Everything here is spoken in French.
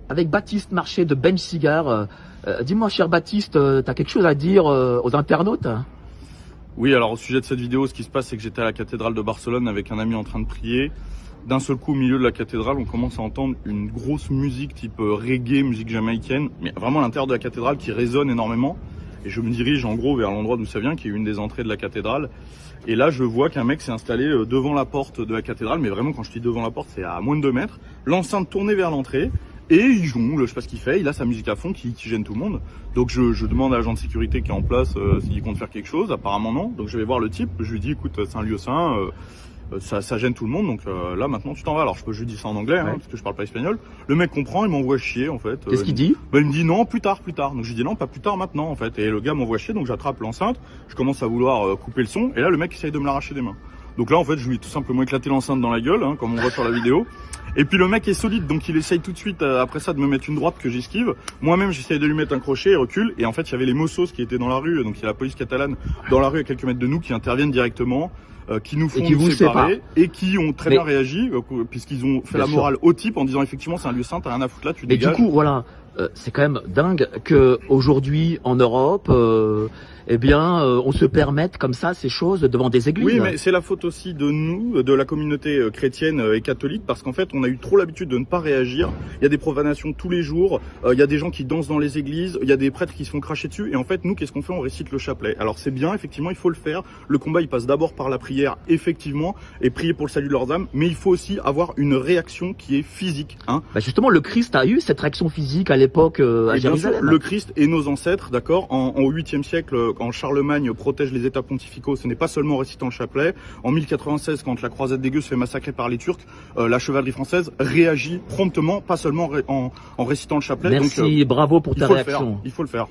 Avec Baptiste Marché de Bench Cigar. Dis-moi, cher Baptiste, t'as quelque chose à dire aux internautes? Oui, alors au sujet de cette vidéo, ce qui se passe, c'est que j'étais à la cathédrale de Barcelone avec un ami en train de prier. D'un seul coup, au milieu de la cathédrale, on commence à entendre une grosse musique type reggae, musique jamaïcaine, mais vraiment à l'intérieur de la cathédrale qui résonne énormément. Et je me dirige en gros vers l'endroit d'où ça vient, qui est une des entrées de la cathédrale. Et là, je vois qu'un mec s'est installé devant la porte de la cathédrale, mais vraiment quand je dis devant la porte, c'est à moins de 2 mètres. L'enceinte tournée vers l'entrée. Et il jongle, je sais pas ce qu'il fait, il a sa musique à fond qui gêne tout le monde. Donc je demande à l'agent de sécurité qui est en place s'il compte faire quelque chose, apparemment non. Donc je vais voir le type, je lui dis écoute c'est un lieu saint, ça gêne tout le monde, donc là maintenant tu t'en vas. Alors je lui dis ça en anglais, hein, parce que je parle pas espagnol. Le mec comprend, il m'envoie chier en fait. Qu'est-ce qu'il dit? Il me dit non, plus tard. Donc je lui dis non, pas plus tard, maintenant en fait. Et le gars m'envoie chier, donc j'attrape l'enceinte, je commence à vouloir couper le son, et là le mec essaye de me l'arracher des mains. Donc là en fait je lui ai tout simplement éclaté l'enceinte dans la gueule, hein, comme on voit sur la vidéo. Et puis le mec est solide, donc il essaye tout de suite après ça de me mettre une droite que j'esquive. Moi-même j'essaye de lui mettre un crochet, il recule. Et en fait il y avait les Mossos qui étaient dans la rue, donc il y a la police catalane dans la rue à quelques mètres de nous qui interviennent directement, qui nous font nous séparer et qui ont très bien réagi puisqu'ils ont fait la morale au type en disant effectivement c'est un lieu saint, t'as rien à foutre là, tu dégages. Et du coup voilà, c'est quand même dingue que aujourd'hui en Europe, on se permette comme ça ces choses devant des églises. Oui, mais c'est la faute aussi de nous, de la communauté chrétienne et catholique, parce qu'en fait, on a eu trop l'habitude de ne pas réagir. Il y a des profanations tous les jours, il y a des gens qui dansent dans les églises, il y a des prêtres qui se font cracher dessus, et en fait, nous, qu'est-ce qu'on fait? On récite le chapelet. Alors c'est bien, effectivement, il faut le faire. Le combat, il passe d'abord par la prière, effectivement, et prier pour le salut de leurs âmes, mais il faut aussi avoir une réaction qui est physique. Hein. Bah justement, le Christ a eu cette réaction physique à l'époque à Jérusalem. Le Christ et nos ancêtres, d'accord, au 8e siècle, quand Charlemagne protège les états pontificaux, ce n'est pas seulement en récitant le chapelet. En 1096, quand la croisade des Gueux se fait massacrer par les Turcs, la chevalerie française réagit promptement, pas seulement en récitant le chapelet. Merci, donc, bravo pour ta réaction. Il faut le faire.